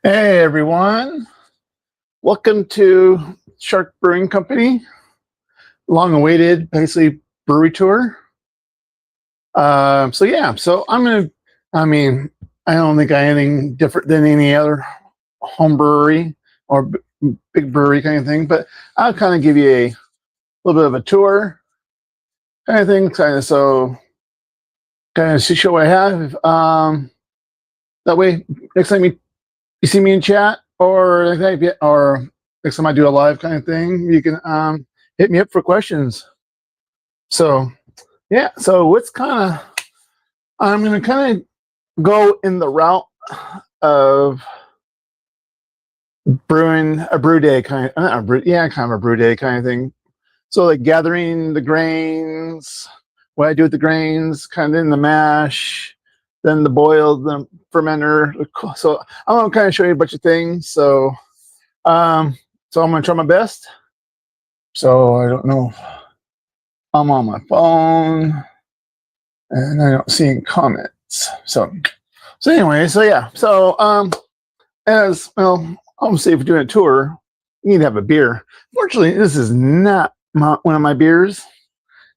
Hey everyone, welcome to Shark Brewing Company, long-awaited basically brewery tour. So I don't think I anything different than any other home brewery or big brewery kind of thing, but I'll kind of give you a little bit of a tour kind of thing, kind of show what I have. That way, next time you see me in chat or or next time I do a live kind of thing, you can hit me up for questions. So yeah, so I'm going to kind of go in the route of brewing a brew day kind of, kind of a brew day kind of thing. So like gathering the grains, what I do with the grains, kind of in the mash, then the boil, the fermenter. So I'm going to kind of show you a bunch of things. So I'm going to try my best. So I don't know. I'm on my phone and I don't see any comments. So anyway, as well, obviously if you're doing a tour, you need to have a beer. Fortunately, this is not one of my beers.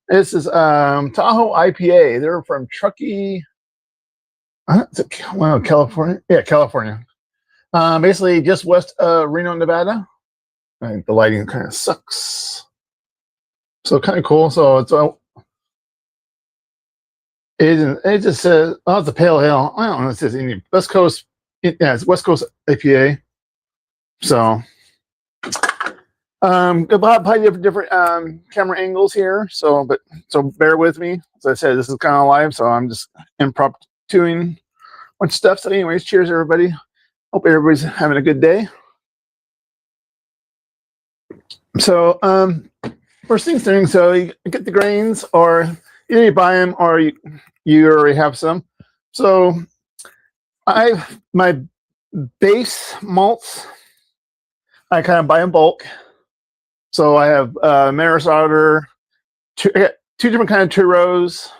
This is Tahoe IPA. They're from Truckee, California. Yeah, California. Basically just west of Reno, Nevada. I think the lighting kind of sucks. So kind of cool. So it just says, oh, it's a pale ale. I don't know. It says Indian West Coast. It's West Coast IPA. So, probably different camera angles here. So bear with me. As I said, this is kind of live, so I'm just impromptuing a bunch of stuff. So, anyways, cheers, everybody. Hope everybody's having a good day. So, first things thing. So you get the grains, or either you buy them, or you already have some. So, my base malts, I kind of buy in bulk. So I have Maris Otter, two different kind of two rows,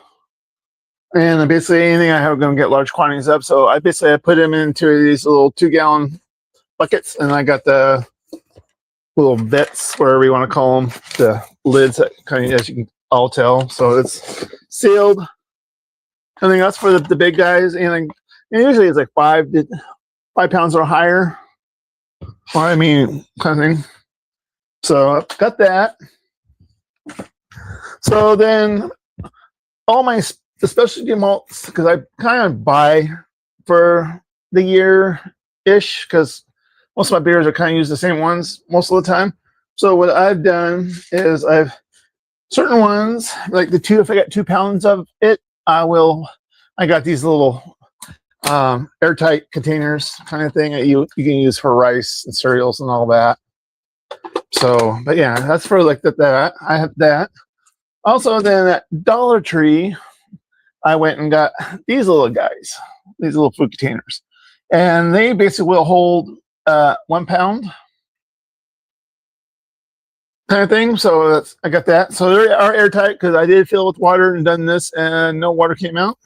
and basically anything I have going to get large quantities of. So I put them into these little 2-gallon buckets, and I got the little vets, whatever you want to call them, the lids that kind of, as you can all tell. So it's sealed. I think that's for the big guys, and usually it's like 5 pounds or higher. Well, I mean, kind of thing. So I've got that. So then all the specialty malts, because I kind of buy for the year-ish, because most of my beers are kind of use the same ones most of the time. So what I've done is certain ones, like if I got 2 pounds of it, I got these little airtight containers kind of thing that you can use for rice and cereals and all that. So, but yeah, that's for like that. I have that. Also, then at Dollar Tree, I went and got these little guys, these little food containers, and they basically will hold 1 pound kind of thing. So I got that. So they are airtight because I did fill with water and done this, and no water came out.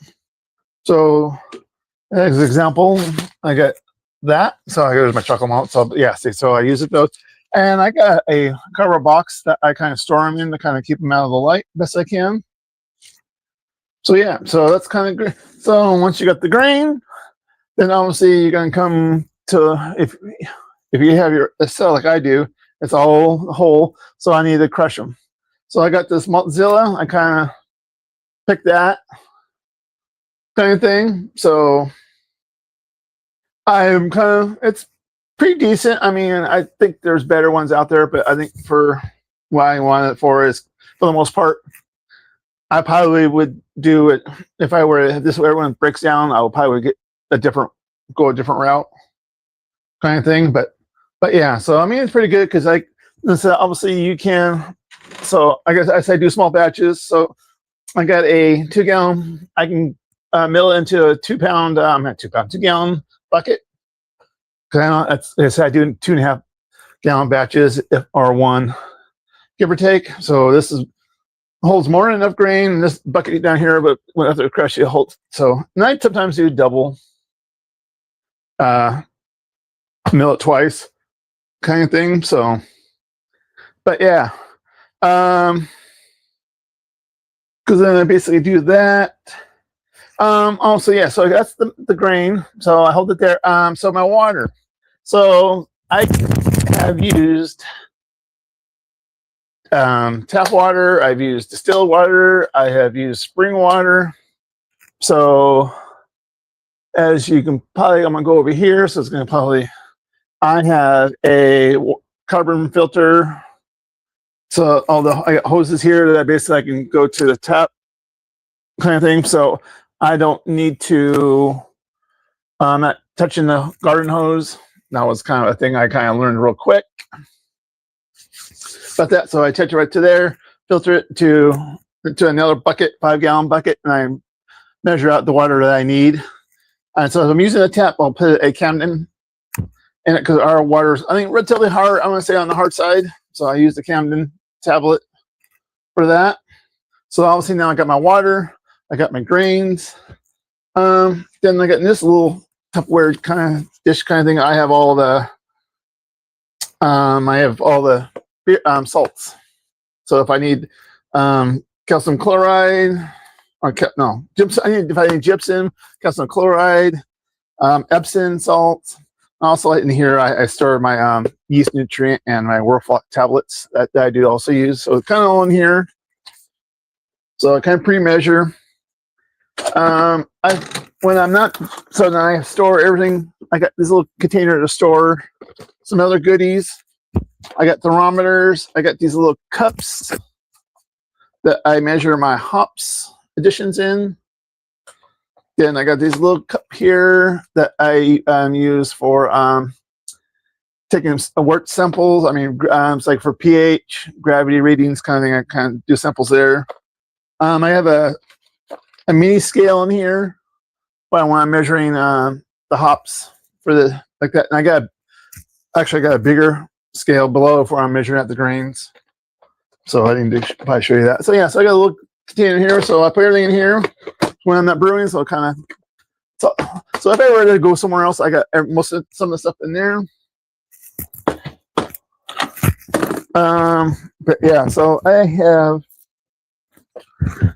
So as an example, I got that. So here's my chocolate malt. So yeah, so I use it those. And I got a cover box that I kind of store them in to kind of keep them out of the light best I can. So yeah, so that's kind of great. So once you got the grain, then obviously you're going to come to, if you have your cell like I do, it's all whole. So I need to crush them. So I got this Maltzilla. I kind of picked that kind of thing. So I'm it's pretty decent. I mean, I think there's better ones out there, but I think for what I want it for is, for the most part, I probably would do it if I were this way. Everyone breaks down, I would probably go a different route, kind of thing. But yeah, so I mean, it's pretty good because obviously you can. So I guess I do small batches. So I got a 2-gallon. I can mill it into a 2-gallon bucket. I do 2.5 gallon batches, or one, give or take. So this holds more than enough grain in this bucket down here, but when after crush it holds. So and I sometimes do double mill it twice kind of thing. So, but yeah. Because then I basically do that. Also, yeah, so that's the grain. So I hold it there. So my water. So I have used tap water. I've used distilled water. I have used spring water. So as you can probably, I'm gonna go over here. So it's gonna probably, I have a carbon filter. So I got hoses here that basically I can go to the tap kind of thing. So I don't need to, I'm not touching the garden hose. That was kind of a thing I kind of learned real quick. But that, so I touch it right to there, filter it to another bucket, 5-gallon bucket, and I measure out the water that I need. And so if I'm using a tap, I'll put a Camden in it because our water is, I think, relatively hard. I want to say on the hard side. So I use the Camden tablet for that. So obviously now I got my water, I got my grains. Then I got this little Tupperware kind of dish kind of thing. I have all the salts. So if I need calcium chloride, or no, gypsum, if I need gypsum, calcium chloride, Epsom salt. Also in here, I store my yeast nutrient and my Werflock tablets that I do also use. So it's kind of all in here. So I kind of pre-measure. When I'm not, so then I store everything. I got this little container to store some other goodies. I got thermometers. I got these little cups that I measure my hops additions in. Then I got these little cup here that I use for taking wort samples. I mean, it's like for pH, gravity readings kind of thing. I kind of do samples there. I have a mini scale in here when I'm measuring the hops for the like that. And I got a bigger scale below for I'm measuring out the grains. So I need to probably show you that. So yeah, so I got a little container here. So I put everything in here when I'm not brewing. So kind of so if I were to go somewhere else, I got some of the stuff in there. But yeah, so I have.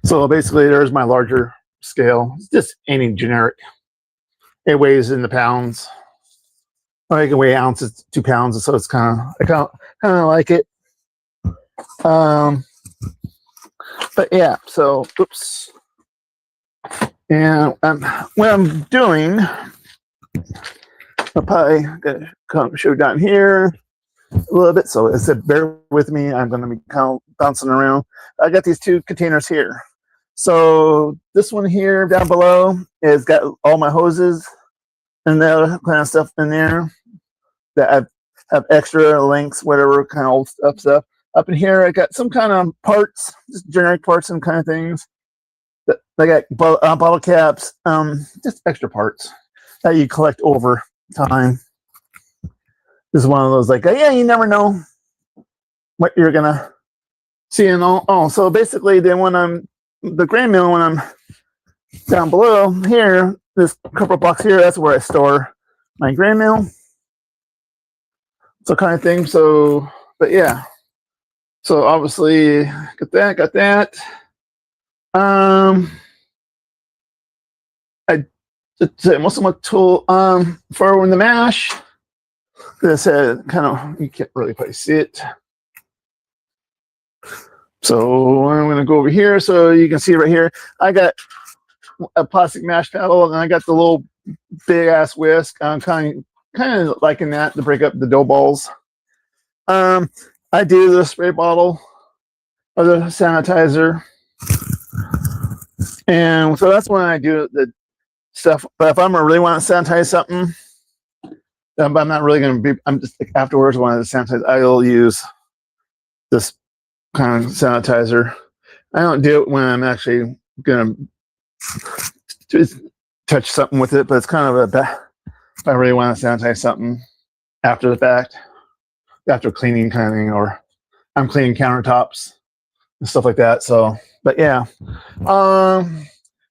So basically, there's my larger scale. It's just any generic. It weighs in the pounds. I can weigh ounces, 2 pounds, so it's kind of like it. But yeah, so oops. And what I'm doing, I'll probably gonna come show down here a little bit. So it said, bear with me. I'm going to be kind of bouncing around. I got these 2 containers here. So this one here down below has got all my hoses and that kind of stuff in there that I have extra links, whatever kind of old stuff. Up in here, I got some kind of parts, just generic parts and kind of things. I got bottle caps, just extra parts that you collect over time. This is one of those like, yeah, you never know what you're gonna see and all. Oh, so basically, then when I'm the grain mill, when I'm down below here, this couple blocks here, that's where I store my grain mill. So kind of thing. So, but yeah. So obviously, got that. I most of my tool for when the mash. This kind of, you can't really quite see it. So I'm going to go over here so you can see right here. I got a plastic mash paddle and I got the little big ass whisk. I'm kind of liking that to break up the dough balls. I do the spray bottle of the sanitizer. And so that's when I do the stuff. But if I'm really want to sanitize something, I'm not really going to be, I'm just afterwards when I sanitize, I'll use this kind of sanitizer. I don't do it when I'm actually going to touch something with it, but it's kind of if I really want to sanitize something after the fact, after cleaning kind of thing, or I'm cleaning countertops and stuff like that. So, but yeah,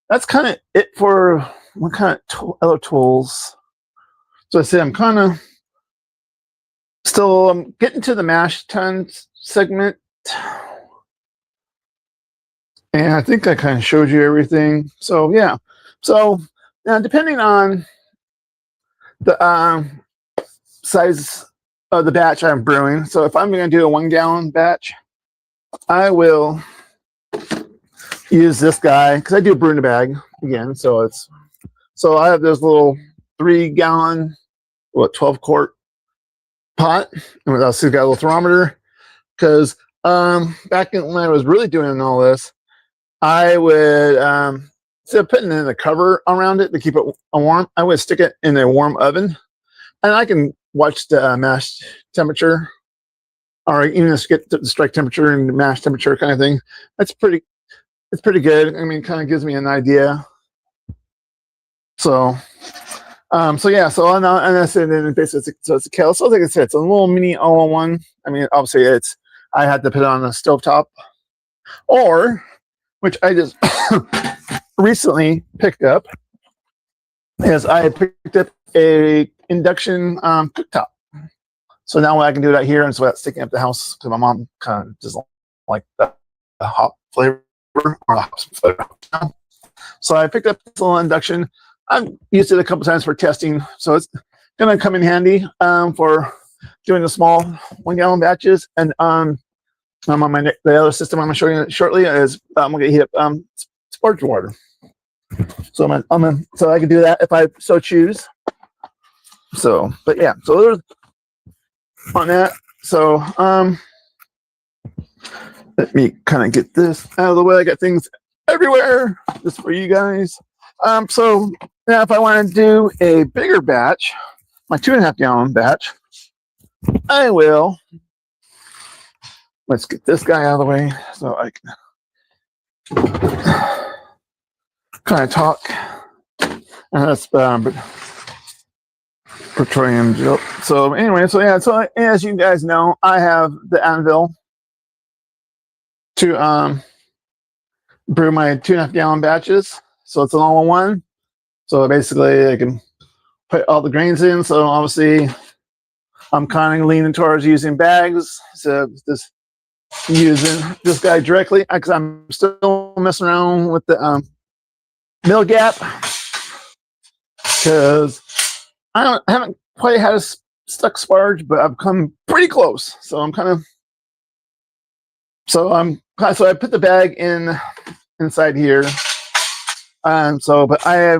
that's kind of it for what kind of other tools. So I said I'm kind of Still getting to the mash tun segment. And I think I kind of showed you everything. So yeah. So now depending on the size of the batch I'm brewing. So if I'm going to do a 1 gallon batch, I will use this guy because I do brew in a bag again. So I have this little 3 gallon, 12 quart pot, and I've also got a little thermometer because back when I was really doing all this, I would instead of putting in a cover around it to keep it warm, I would stick it in a warm oven, and I can watch the mash temperature, or even just get the strike temperature and mash temperature kind of thing. It's pretty good. I mean, it kind of gives me an idea. So yeah, so and I said, then basically, it's a kettle. So like I said, it's a little mini all-in-one. I mean, obviously, I had to put it on a stovetop, or which I just recently picked up, is I picked up a induction cooktop. So now I can do that here, and so that's sticking up the house because my mom kind of doesn't like the hot flavor or the hot flavor. So I picked up this little induction. I've used it a couple times for testing, so it's going to come in handy for doing the small 1 gallon batches. And on the other system I'm going to show you shortly is I'm going to heat up sparge water. So so I can do that if I so choose. So, but yeah, so there's on that. So let me kind of get this out of the way. I got things everywhere just for you guys. So now if I want to do a bigger batch, my 2.5 gallon batch, I will, let's get this guy out of the way so I can kind of talk. And that's petroleum gel. So anyway, so yeah, so as you guys know, I have the anvil to brew my 2.5 gallon batches. So it's an all-in-one. So basically I can put all the grains in. So obviously I'm kind of leaning towards using bags. So just using this guy directly because I'm still messing around with the mill gap because I haven't quite had a stuck sparge, but I've come pretty close. So I'm kind of, so I put the bag inside here. So, but I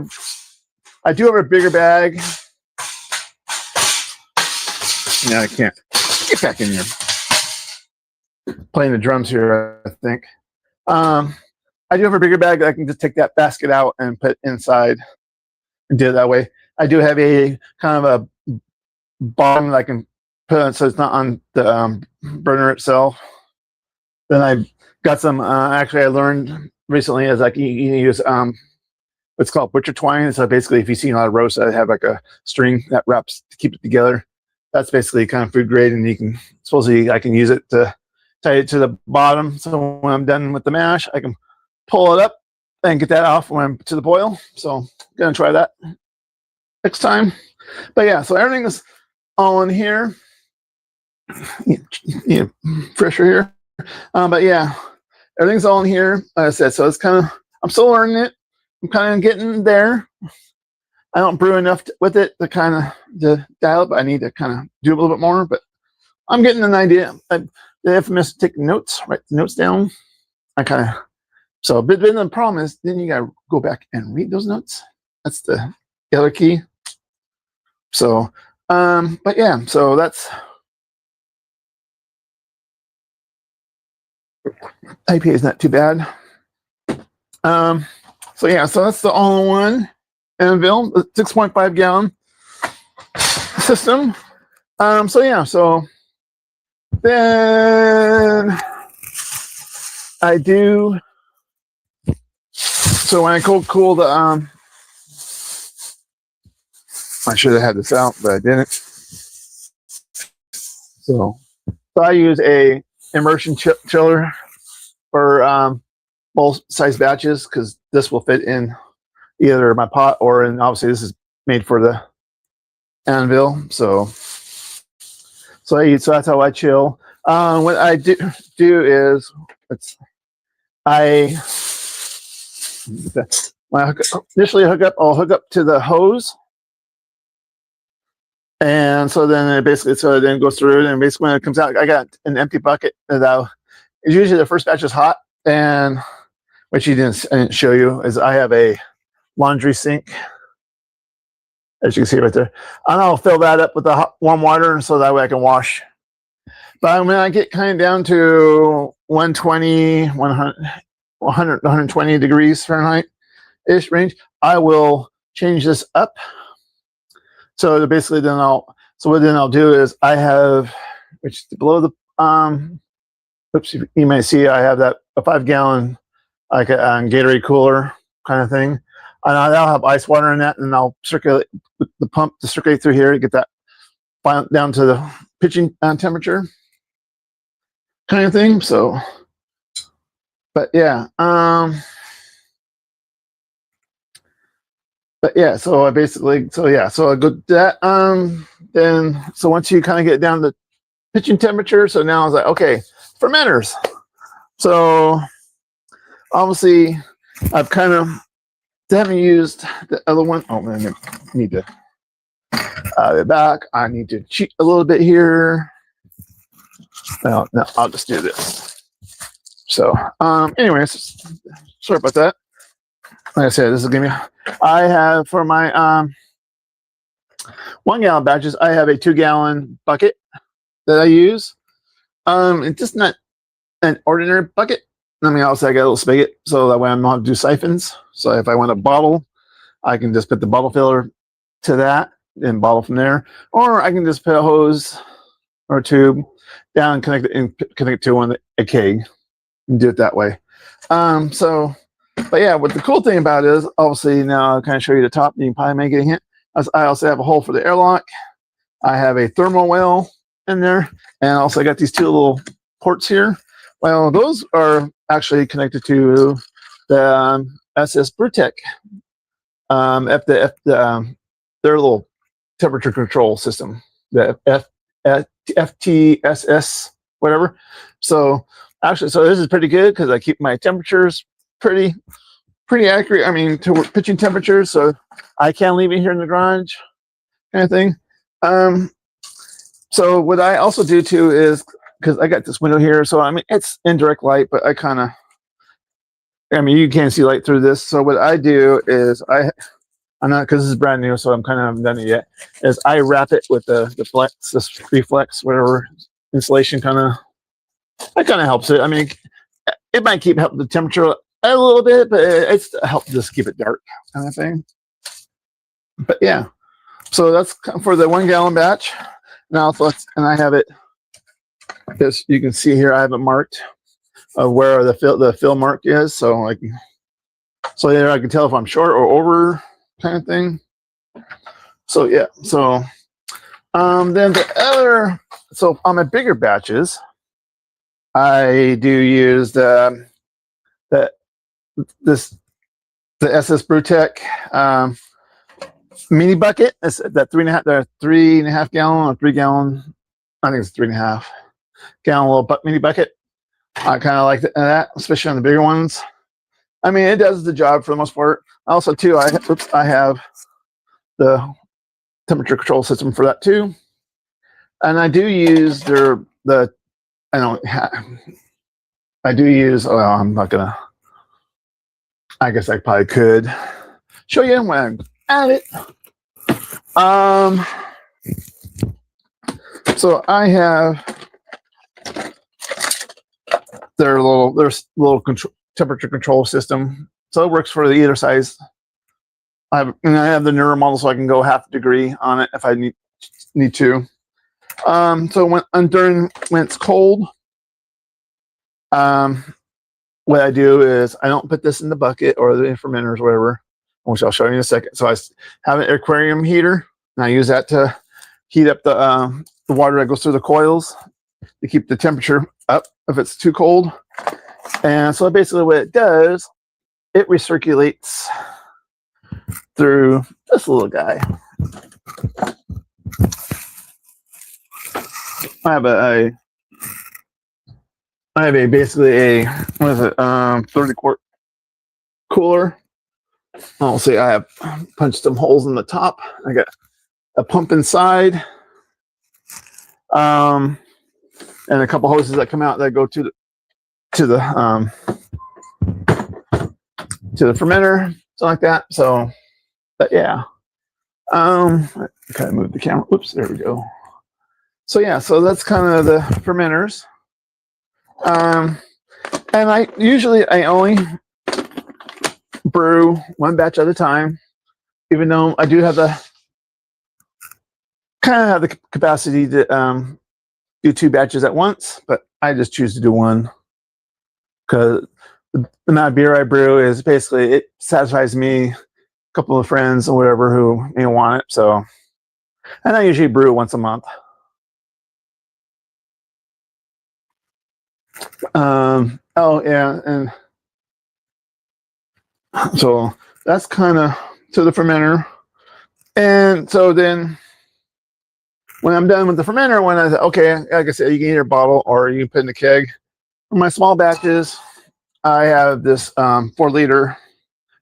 do have a bigger bag. No, I can't. Get back in here. Playing the drums here, I think. I do have a bigger bag that I can just take that basket out and put inside and do it that way. I do have a kind of a bottom that I can put on so it's not on the burner itself. Then I got some, actually I learned recently is like you use what's called butcher twine. So basically if you've seen a lot of roasts that have like a string that wraps to keep it together, that's basically kind of food grade, and you can supposedly I can use it to tie it to the bottom. So when I'm done with the mash, I can pull it up and get that off when I'm to the boil. So I'm gonna try that next time. But yeah, so everything is all in here. Yeah, fresher here. But yeah, everything's all in here. Like I said, so it's kind of, I'm still learning it. I'm kind of getting there. I don't brew enough with it to kind of dial it, but I need to kind of do a little bit more. But I'm getting an idea. The infamous take notes, write the notes down. I kind of, so, but then the problem is, then you got to go back and read those notes. That's the other key. So, but yeah, so that's IPA is not too bad. So yeah, so that's the all-in-one anvil, the 6.5 gallon system. So yeah, so then I do. So when I cool the I should have had this out, but I didn't. So I use a immersion chiller for both size batches because this will fit in either my pot or in, obviously this is made for the anvil. So So that's how I chill. What I do is I when I initially I'll hook up to the hose, and so then it goes through, and basically when it comes out, I got an empty bucket that it's usually the first batch is hot, and which I didn't show you is I have a laundry sink, as you can see right there, and I'll fill that up with the warm water so that way I can wash. But when I get kind of down to 120, 100, 120 degrees Fahrenheit ish range, I will change this up. So basically, what I'll do is I have, which below the oops, you may see I have a 5-gallon like a Gatorade cooler kind of thing, and I'll have ice water in that, and I'll circulate the pump to circulate through here to get that down to the pitching temperature kind of thing. So, but yeah, so I basically, so I go that, then, so once you kind of get down to pitching temperature, so now I was like, okay, fermenters. So obviously I've kind of haven't used the other one. Oh man, I need to get back. I need to cheat a little bit here. No, I'll just do this. So, anyways, sorry about that. Like I said, this is gonna be. I have for my 1-gallon batches, I have a 2-gallon bucket that I use. It's just not an ordinary bucket. I mean, also I got a little spigot, so that way I'm not have to do siphons. So if I want a bottle, I can just put the bottle filler to that and bottle from there, or I can just put a hose or a tube down and connect it to a keg and do it that way. But yeah, what the cool thing about it is, obviously now I'll kind of show you the top, and you can probably make it a hint. I also have a hole for the airlock. I have a thermal well in there, and also I got these 2 little ports here. Well, those are actually connected to the SS Brewtech, their little temperature control system, the FTSS, whatever. So actually, this is pretty good because I keep my temperatures pretty accurate. I mean, to pitching temperatures, so I can leave it here in the garage, kind of thing. So what I also do too is, because I got this window here, so I mean it's indirect light, but you can't see light through this. So what I do is I'm not, because this is brand new, so I'm kind of haven't done it yet, is I wrap it with the flex, this reflex, whatever insulation kind of helps it. I mean, it might help the temperature a little bit, but it's help just keep it dark kind of thing. But yeah, so that's for the 1-gallon batch. Now and I have it, as you can see here, I have it marked of where the fill mark is. So there I can tell if I'm short or over kind of thing. So yeah, so then so on my bigger batches, I do use the SS Brewtech mini bucket. It's that 3.5 gallon or 3-gallon. I think it's 3.5 gallon little mini bucket. I kind of like that, especially on the bigger ones. I mean, it does the job for the most part. Also, too, I have the temperature control system for that too, and I do use I'm not gonna. I guess I probably could show you when I'm at it. So I have their little temperature control system. So it works for either size. I have the newer model, so I can go half a degree on it if I need to. So when it's cold, what I do is I don't put this in the bucket or the fermenters or whatever, which I'll show you in a second. So I have an aquarium heater, and I use that to heat up the water that goes through the coils to keep the temperature up if it's too cold. And so basically what it does, it recirculates through this little guy. I have basically a, what is it, 30-quart cooler. I'll see, I have punched some holes in the top. I got a pump inside, and a couple hoses that come out that go to the fermenter, something like that. So, but yeah, I kind of moved the camera. Oops, there we go. So yeah, so that's kind of the fermenters. And I only brew one batch at a time, even though I do have the capacity to do 2 batches at once, but I just choose to do one because the amount of beer I brew is basically, it satisfies me, a couple of friends or whatever who may want it. So, and I usually brew once a month. Oh yeah, and so that's kind of to the fermenter. And so then when I'm done with the fermenter, when I say, okay, like I said, you can either bottle or you can put in a keg. For my small batches, I have this 4-liter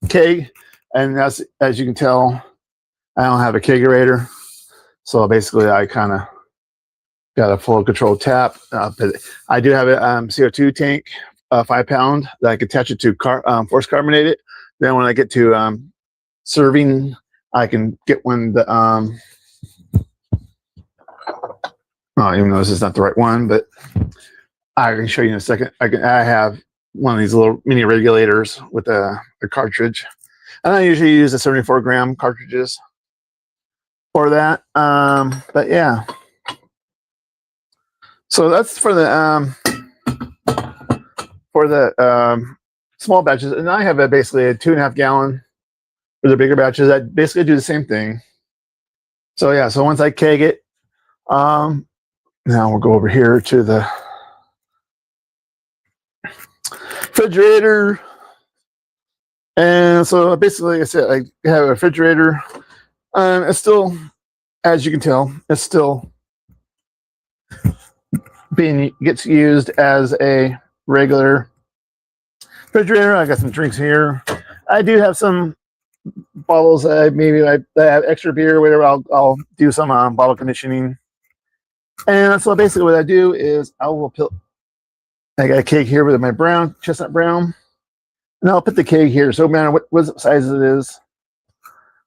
keg, and that's, as you can tell, I don't have a kegerator. So basically I kind of got a flow control tap. But I do have a CO2 tank, 5-pound, that I can attach it to force carbonate it. Then when I get to serving, I can get one that, even though this is not the right one, but I can show you in a second. I have one of these little mini regulators with a cartridge, and I usually use the 74-gram cartridges for that. But yeah, so that's for the small batches, and I have basically a 2.5 gallon for the bigger batches. I basically do the same thing. So yeah, so once I keg it, now we'll go over here to the refrigerator. And so basically, like I said, I have a refrigerator. It's still, as you can tell, it's still gets used as a regular refrigerator. I got some drinks here. I do have some bottles that I have extra beer or whatever. I'll do some bottle conditioning. And so basically what I do is I got a keg here with my chestnut brown, and I'll put the keg here. So no matter what size it is,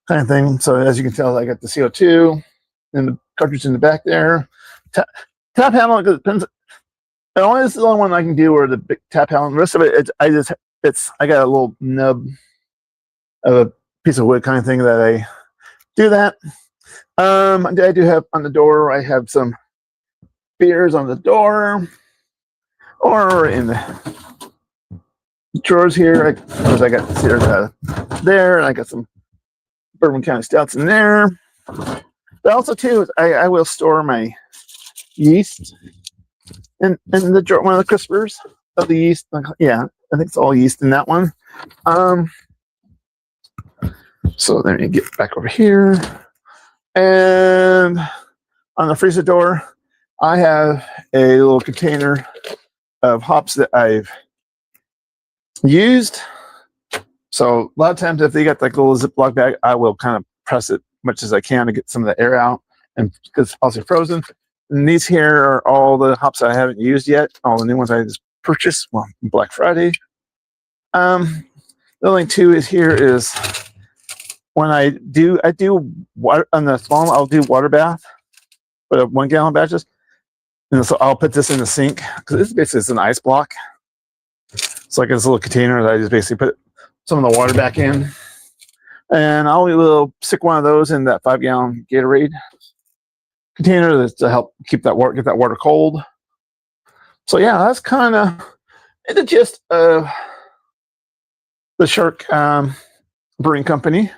kind of thing. So as you can tell, I got the CO2 and the cartridge in the back there. Tap handle, it depends. This is the only one I can do, or the big tap handle. The rest of it, I got a little nub of a piece of wood kind of thing that I do that. I do have on the door, I have some beers on the door, or in the drawers here. I got there, and I got some Bourbon County Stouts in there. But also too, I will store my yeast in the drawer, one of the crispers of the yeast. Yeah, I think it's all yeast in that one. So let me get back over here, and on the freezer door, I have a little container of hops that I've used. So a lot of times, if they got like a little Ziploc bag, I will kind of press it much as I can to get some of the air out, and because it's also frozen. And these here are all the hops I haven't used yet, all the new ones I just purchased, well, Black Friday. The only two is when I do water on the small, I'll do water bath for the 1 gallon batches. And so I'll put this in the sink, because it's an ice block. It's like this little container that I just basically put some of the water back in. And I'll stick one of those in that 5-gallon Gatorade container that's to help keep that water, get that water cold. So yeah, that's kind of the gist of the Shark Brewing Company.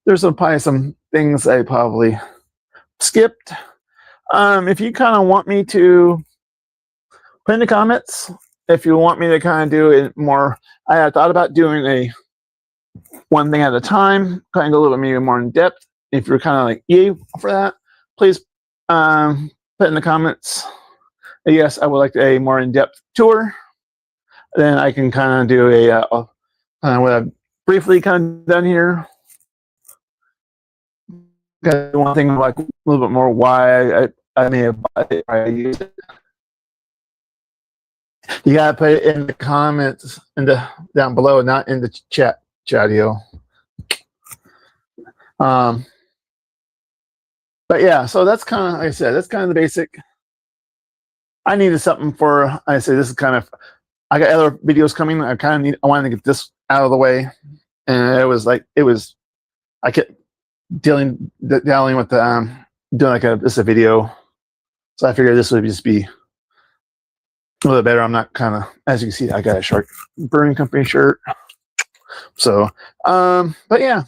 There's probably some things I probably skipped. If you kind of want me to put in the comments, if you want me to kind of do it more, I had thought about doing one thing at a time, kind of go a little bit maybe more in depth. If you're kind of like, yay for that, please put put in the comments, yes, I would like a more in-depth tour. Then I can kind of do what I've briefly kind of done here. One thing like a little bit more why I may have bought it, I used it. You gotta put it in the comments down below, not in the chatio. But yeah, so that's kind of, like I said, that's kind of the basic. I needed something for, I say this is kind of, I got other videos coming. I wanted to get this out of the way. And I kept dealing with doing like this a video. So I figured this would just be a little bit better. I'm not kind of, as you can see, I got a Shark Brewing Company shirt. So, but yeah.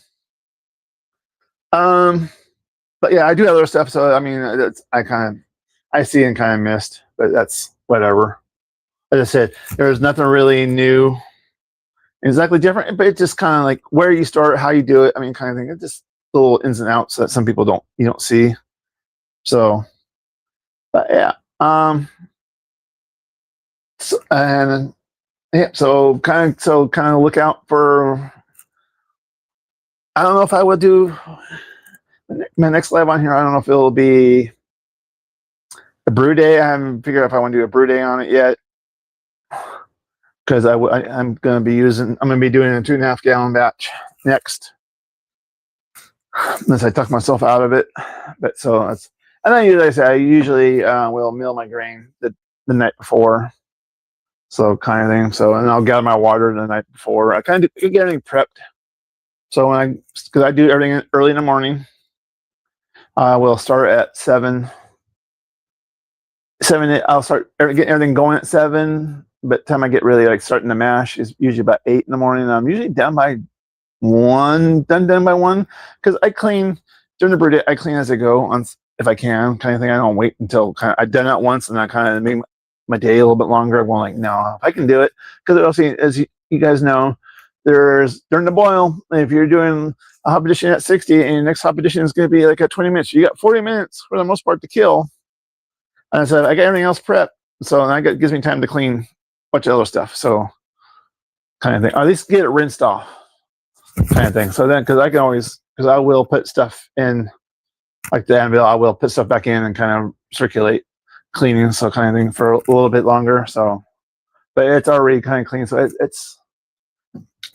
But yeah, I do other stuff. So, I mean, I see and kind of missed, but that's whatever. As I said, there's nothing really new, exactly different, but it's just kind of like where you start, how you do it. I mean, kind of thing. It's just little ins and outs that some people you don't see. So, but yeah, so kind of look out for. I don't know if I would do my next live on here. I don't know if it'll be a brew day. I haven't figured out if I want to do a brew day on it yet, because I'm going to be doing a 2.5 gallon batch next, unless I tuck myself out of it. But so that's, and then I usually will mill my grain the night before, so kind of thing. So, and I'll gather my water the night before. I kind of get everything prepped. So because I do everything early in the morning, we'll start at 7. I'll start getting everything going at 7. But the time I get really like starting to mash is usually about 8 in the morning. I'm usually done by 1, done by 1, because I clean during the brew day. I clean as I go if I can, kind of thing. I don't wait until I've done it once and I kind of make my day a little bit longer. I'm like, no, if I can do it, because also, as you guys know, there's during the boil, if you're doing a hop addition at 60 and your next hop addition is going to be like at 20 minutes, you got 40 minutes for the most part to kill. And so I got everything else prepped, so that gives me time to clean a bunch of other stuff. So kind of thing, or at least get it rinsed off, kind of thing. So then, because I will put stuff in, like the anvil, I will put stuff back in and kind of circulate cleaning, so kind of thing for a little bit longer. So, but it's already kind of clean, so it's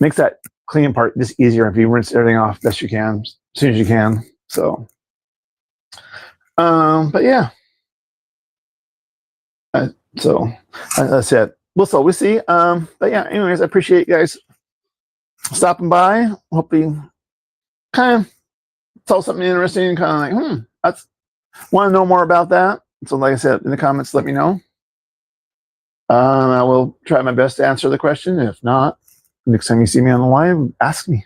makes that cleaning part just easier if you rinse everything off best you can, as soon as you can. So, but yeah. So that's it. We'll see. But yeah, anyways, I appreciate you guys stopping by. Hope you kind of saw something interesting, kind of like, that's want to know more about that. So like I said, in the comments, let me know. I will try my best to answer the question. If not, next time you see me on the live, ask me.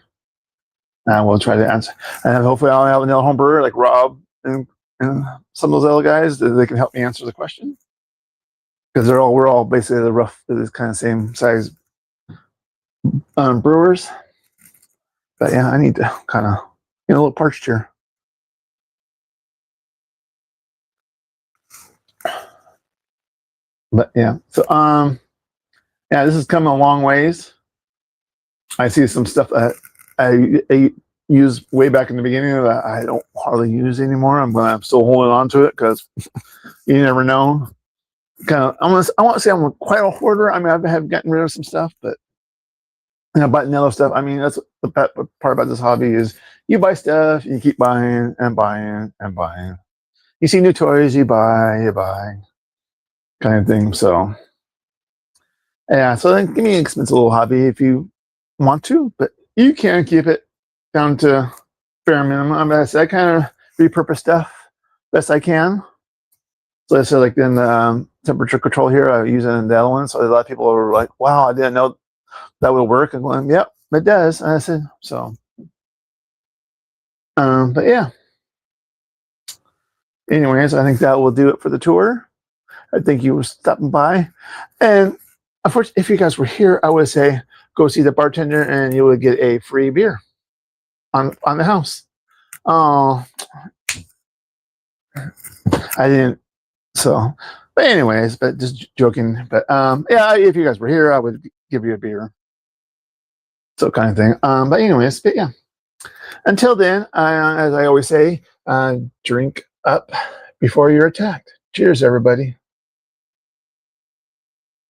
I will try to answer. And hopefully I'll have another home brewer like Rob and some of those other guys that they can help me answer the question. Because we're all basically this kind of same size brewers. But yeah, I need to kind of get a little parched here. But yeah, so yeah, this is coming a long ways. I see some stuff that I used way back in the beginning that I don't hardly use anymore. I'm still holding on to it because you never know. Kind of, I want to say I'm quite a hoarder. I mean, I have gotten rid of some stuff, but buying other stuff. I mean, that's the part about this hobby is you buy stuff, you keep buying and buying and buying. You see new toys, you buy, kind of thing. So yeah, so then give me an expensive little hobby if you want to, but you can keep it down to bare minimum. I mean, I kind of repurpose stuff best I can. So I said, like in the temperature control here, I use it in the other one. So a lot of people are like, "Wow, I didn't know that would work." I'm going, "Yep, it does." And I said, "So, but yeah." Anyways, I think that will do it for the tour. I thank you for stopping by, and unfortunately, if you guys were here, I would say go see the bartender, and you would get a free beer on the house. Oh, I didn't So, but anyways, but just joking. But yeah, if you guys were here, I would give you a beer. So kind of thing. But anyways, but yeah. Until then, as I always say, drink up before you're attacked. Cheers, everybody.